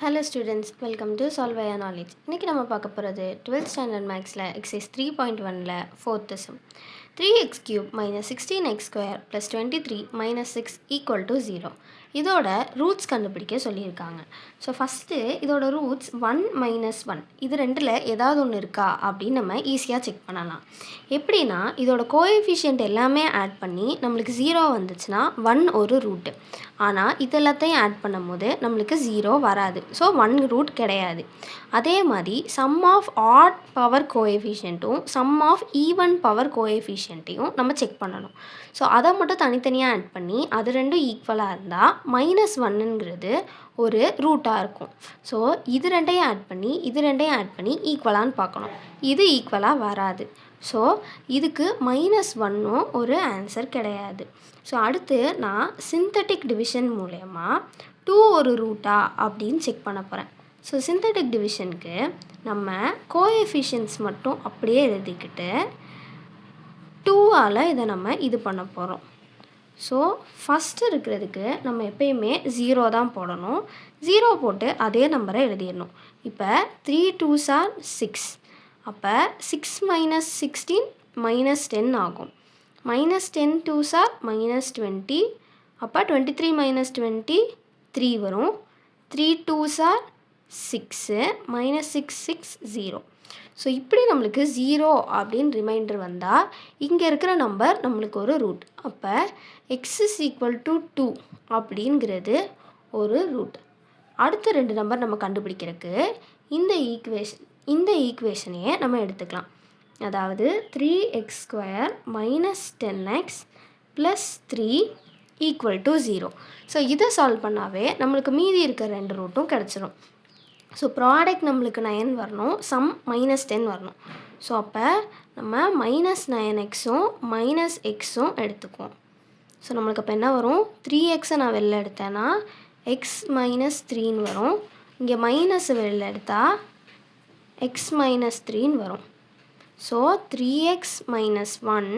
Hello students, welcome to Solve via Knowledge. இன்னைக்கு நம்ம பார்க்க போகிறது 12th ஸ்டாண்டர்ட் மேக்ஸில் எக்ஸைஸ் 3.1ல் fourth sum 3x cube minus 16x square plus 23 minus 6 equal to 0. இதோட ரூட்ஸ் கண்டுபிடிக்க சொல்லியிருக்காங்க. ஸோ ஃபஸ்ட்டு இதோட ரூட்ஸ் 1 மைனஸ் 1 இது ரெண்டில் ஏதாவது ஒன்று இருக்கா அப்படின்னு நம்ம ஈஸியாக செக் பண்ணலாம். எப்படின்னா இதோட கோஎஃபிஷியன்ட் எல்லாமே ஆட் பண்ணி நம்மளுக்கு 0 வந்துச்சுன்னா 1 ஒரு ரூட்டு. ஆனால் இது எல்லாத்தையும் ஆட் பண்ணும் போது நம்மளுக்கு 0 வராது. ஸோ 1 ரூட் கிடையாது. அதே மாதிரி சம் ஆஃப் ஆட் பவர் கோஎஃபிஷியன்ட்டும் சம் ஆஃப் ஈவன் பவர் கோஎஃபிஷியன்ட்டையும் நம்ம செக் பண்ணணும். ஸோ அதை மட்டும் தனித்தனியாக ஆட் பண்ணி அது ரெண்டும் ஈக்குவலாக இருந்தால் -1ங்கிறது ஒரு ரூட்டாக இருக்கும். ஸோ இது ரெண்டையும் ஆட் பண்ணி ஈக்குவலான்னு பார்க்கணும். இது ஈக்குவலாக வராது. ஸோ இதுக்கு -1ம் ஒரு ஆன்சர் கிடையாது. ஸோ அடுத்து நான் சிந்தட்டிக் டிவிஷன் மூலயமா 2 ஒரு ரூட்டா அப்படின்னு செக் பண்ண போகிறேன். ஸோ சிந்தட்டிக் டிவிஷனுக்கு நம்ம கோஎஃபிஷியன்ட்ஸ் மட்டும் அப்படியே எழுதிக்கிட்டு 2ஆல் இதை நம்ம இது பண்ண போகிறோம். ஸோ ஃபஸ்ட்டு இருக்கிறதுக்கு நம்ம எப்பயுமே 0 தான் போடணும். 0 போட்டு அதே நம்பரை எழுதிடணும். இப்போ 3 2s are 6. அப்போ 6 minus 16 minus 10 ஆகும். -10 2s are -20. அப்போ 23 minus 20 3 வரும். 3 2s are 6 minus 6 6 0. ஸோ இப்படி நம்மளுக்கு 0 அப்படின்னு ரிமைண்டர் வந்தால் இங்கே இருக்கிற நம்பர் நம்மளுக்கு ஒரு ரூட். அப்போ x is equal to 2 அப்படிங்கிறது ஒரு ரூட். அடுத்த 2 நம்பர் நம்ம கண்டுபிடிக்கிறதுக்கு இந்த ஈக்குவேஷனையே நம்ம எடுத்துக்கலாம். அதாவது 3x square minus 10x plus 3 equal to 0. So இதை சால்வ் பண்ணாவே நம்மளுக்கு மீதி இருக்கிற 2 ரூட்டும் கிடச்சிரும். ஸோ ப்ராடக்ட் நம்மளுக்கு 9 வரணும், சம் -10 வரணும். ஸோ அப்போ நம்ம -9xும் -xும் எடுத்துக்குவோம். ஸோ நம்மளுக்கு அப்போ என்ன வரும்? 3xை நான் வெளில எடுத்தேன்னா x -3ன்னு வரும். இங்கே மைனஸ் வெளில எடுத்தால் x -3ன்னு வரும். So 3x - 1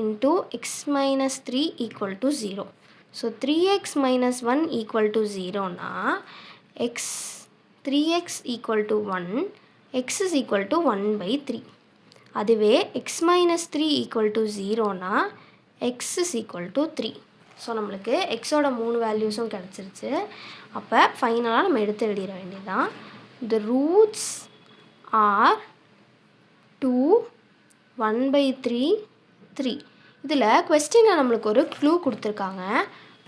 into x -3 equal to 0. So 3x - 1 equal to 0னா 3x equal to 1, x is equal to 1/3. அதுவே x - 3 equal to 0னா x is equal to 3. So நம்மளுக்கு எக்ஸோட 3 வேல்யூஸும் கிடச்சிருச்சு. அப்போ ஃபைனலாக நம்ம எடுத்து எழுதிட வேண்டியதுதான். The roots are 2, 1/3, 3. இதில் கொஸ்டினில் நம்மளுக்கு ஒரு க்ளூ கொடுத்துருக்காங்க.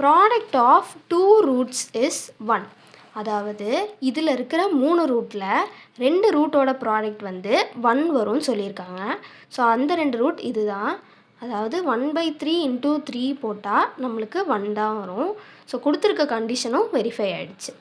Product of 2 roots is 1. அதாவது இதில் இருக்கிற 3 ரூட்டில் 2 ரூட்டோட ப்ராடக்ட் வந்து 1 வரும்னு சொல்லியிருக்காங்க. ஸோ அந்த 2 ரூட் இது தான். அதாவது 1/3 into 3 போட்டால் நம்மளுக்கு 1 தான் வரும். ஸோ கொடுத்துருக்க கண்டிஷனும் வெரிஃபை ஆகிடுச்சு.